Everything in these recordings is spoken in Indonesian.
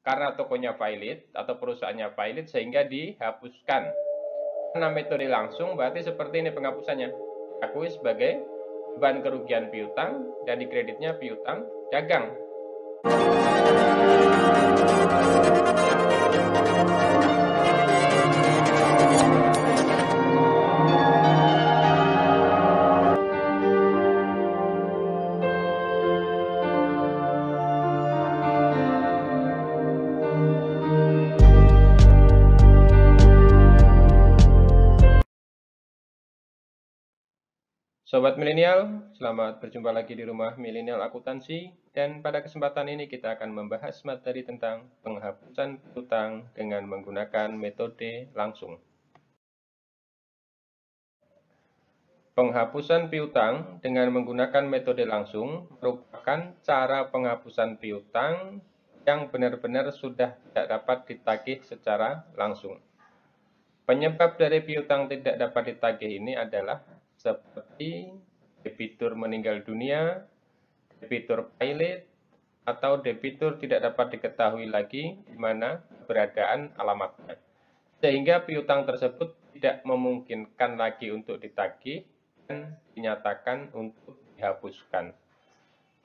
karena tokonya valid atau perusahaannya valid sehingga dihapuskan. Karena metode langsung berarti seperti ini penghapusannya. Akui sebagai beban kerugian piutang dan dikreditnya piutang dagang. Sobat milenial, selamat berjumpa lagi di rumah milenial akuntansi, dan pada kesempatan ini kita akan membahas materi tentang penghapusan piutang dengan menggunakan metode langsung. Penghapusan piutang dengan menggunakan metode langsung merupakan cara penghapusan piutang yang benar-benar sudah tidak dapat ditagih secara langsung. Penyebab dari piutang tidak dapat ditagih ini adalah seperti debitur meninggal dunia, debitur pilot, atau debitur tidak dapat diketahui lagi di mana keberadaan alamatnya. Sehingga piutang tersebut tidak memungkinkan lagi untuk ditagih dan dinyatakan untuk dihapuskan.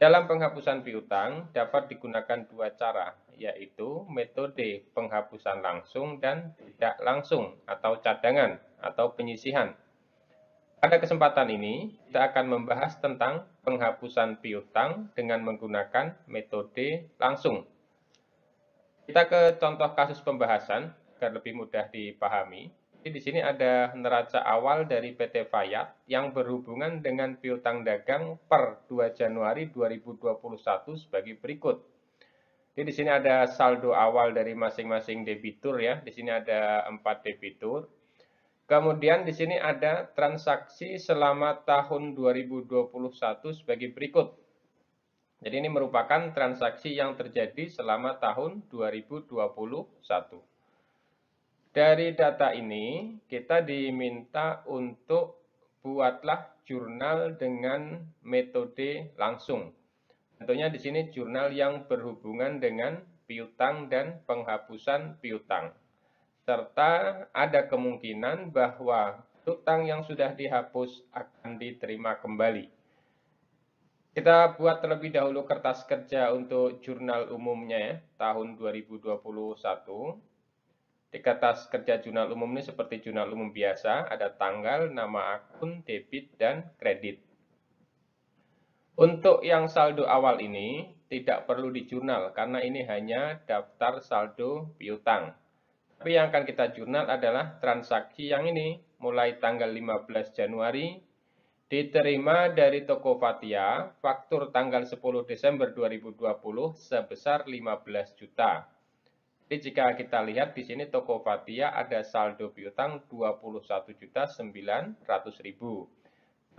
Dalam penghapusan piutang dapat digunakan dua cara, yaitu metode penghapusan langsung dan tidak langsung atau cadangan atau penyisihan. Pada kesempatan ini, kita akan membahas tentang penghapusan piutang dengan menggunakan metode langsung. Kita ke contoh kasus pembahasan agar lebih mudah dipahami. Jadi di sini ada neraca awal dari PT Fayat yang berhubungan dengan piutang dagang per 2 Januari 2021 sebagai berikut. Jadi di sini ada saldo awal dari masing-masing debitur ya. Di sini ada 4 debitur. Kemudian di sini ada transaksi selama tahun 2021 sebagai berikut. Jadi ini merupakan transaksi yang terjadi selama tahun 2021. Dari data ini kita diminta untuk buatlah jurnal dengan metode langsung. Tentunya di sini jurnal yang berhubungan dengan piutang dan penghapusan piutang. Serta ada kemungkinan bahwa piutang yang sudah dihapus akan diterima kembali. Kita buat terlebih dahulu kertas kerja untuk jurnal umumnya ya, tahun 2021. Di kertas kerja jurnal umum ini seperti jurnal umum biasa, ada tanggal, nama akun, debit, dan kredit. Untuk yang saldo awal ini tidak perlu di jurnal karena ini hanya daftar saldo piutang. Tapi yang akan kita jurnal adalah transaksi yang ini, mulai tanggal 15 Januari, diterima dari Tokopedia, faktur tanggal 10 Desember 2020 sebesar 15 juta. Jadi jika kita lihat di sini Tokopedia ada saldo piutang 21.900.000.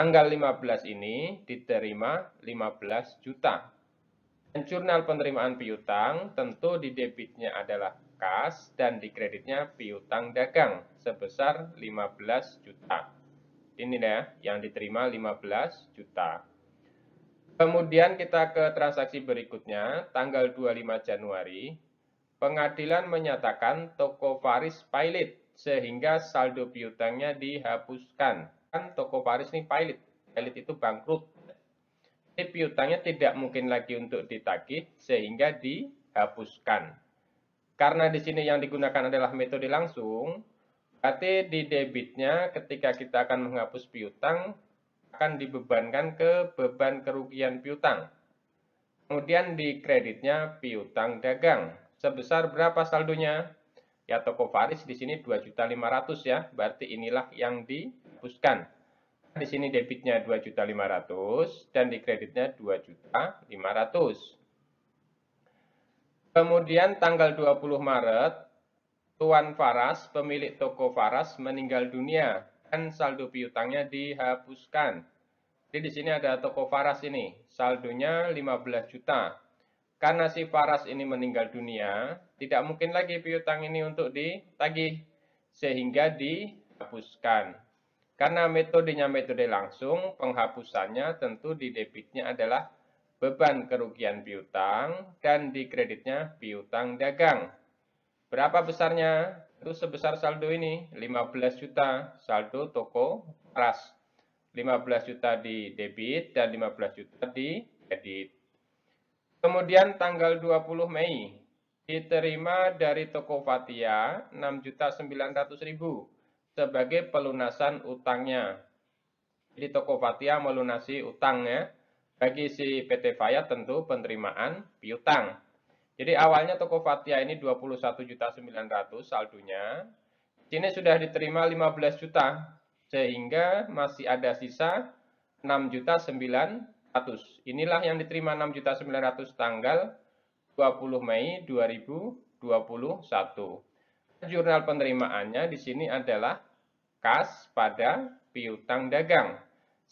Tanggal 15 ini diterima 15 juta. Dan jurnal penerimaan piutang tentu di debitnya adalah kas dan di kreditnya piutang dagang sebesar 15 juta. Ini ya, yang diterima 15 juta. Kemudian kita ke transaksi berikutnya, tanggal 25 Januari, pengadilan menyatakan toko Faris pilot sehingga saldo piutangnya dihapuskan. Kan toko Faris ini pilot itu bangkrut. Jadi piutangnya tidak mungkin lagi untuk ditagih sehingga dihapuskan. Karena di sini yang digunakan adalah metode langsung, berarti di debitnya ketika kita akan menghapus piutang akan dibebankan ke beban kerugian piutang. Kemudian di kreditnya piutang dagang. Sebesar berapa saldonya? Ya toko Faris di sini 2.500.000 ya. Berarti inilah yang dihapuskan. Di sini debitnya 2.500.000 dan di kreditnya 2.500.000. Kemudian tanggal 20 Maret, Tuan Faras, pemilik toko Faras meninggal dunia dan saldo piutangnya dihapuskan. Jadi di sini ada toko Faras ini, saldonya 15 juta. Karena si Faras ini meninggal dunia, tidak mungkin lagi piutang ini untuk ditagih, sehingga dihapuskan. Karena metodenya metode langsung, penghapusannya tentu di debitnya adalah beban kerugian piutang, dan di kreditnya piutang dagang. Berapa besarnya? Itu sebesar saldo ini, 15 juta saldo toko Faras. 15 juta di debit dan 15 juta di kredit. Kemudian tanggal 20 Mei diterima dari toko Fathia 6.900.000 sebagai pelunasan utangnya. Jadi toko Fathia melunasi utangnya. Bagi si PT Fayat tentu penerimaan piutang. Jadi awalnya toko Fathia ini 21.900.000 saldonya. Sini sudah diterima 15 juta sehingga masih ada sisa 6.900.000. Inilah yang diterima 6.900.000 tanggal 20 Mei 2021. Jurnal penerimaannya di sini adalah kas pada piutang dagang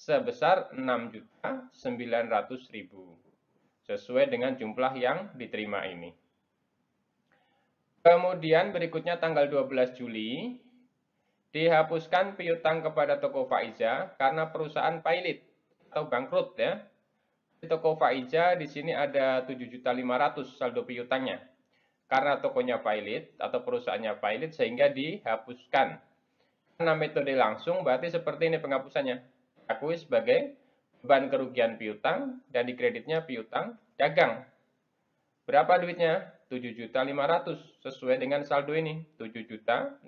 sebesar 6.900.000 sesuai dengan jumlah yang diterima ini. Kemudian berikutnya tanggal 12 Juli dihapuskan piutang kepada toko Faiza karena perusahaan pailit atau bangkrut ya. Di toko Faiza di sini ada 7.500.000 saldo piutangnya. Karena tokonya pailit atau perusahaannya pailit sehingga dihapuskan. Karena metode langsung berarti seperti ini penghapusannya. Diakui sebagai beban kerugian piutang dan di kreditnya piutang dagang. Berapa duitnya? 7.500.000 sesuai dengan saldo ini, 7.500.000.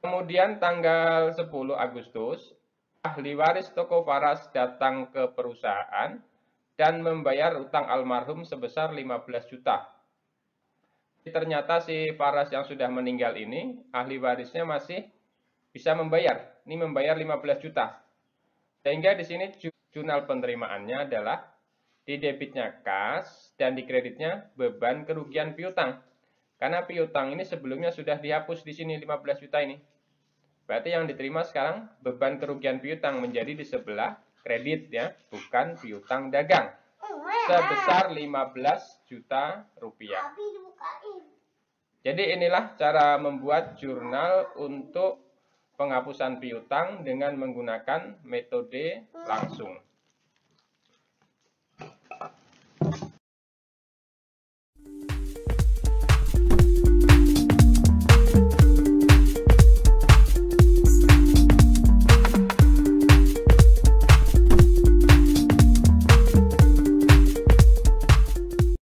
Kemudian tanggal 10 Agustus, ahli waris toko Faras datang ke perusahaan dan membayar utang almarhum sebesar 15 juta. Ternyata si Faras yang sudah meninggal ini, ahli warisnya masih bisa membayar. Ini membayar 15 juta. Sehingga di sini jurnal penerimaannya adalah di debitnya kas dan di kreditnya beban kerugian piutang. Karena piutang ini sebelumnya sudah dihapus di sini 15 juta ini. Berarti yang diterima sekarang beban kerugian piutang menjadi di sebelah kredit ya, bukan piutang dagang. Sebesar 15 juta rupiah. Jadi inilah cara membuat jurnal untuk penghapusan piutang dengan menggunakan metode langsung.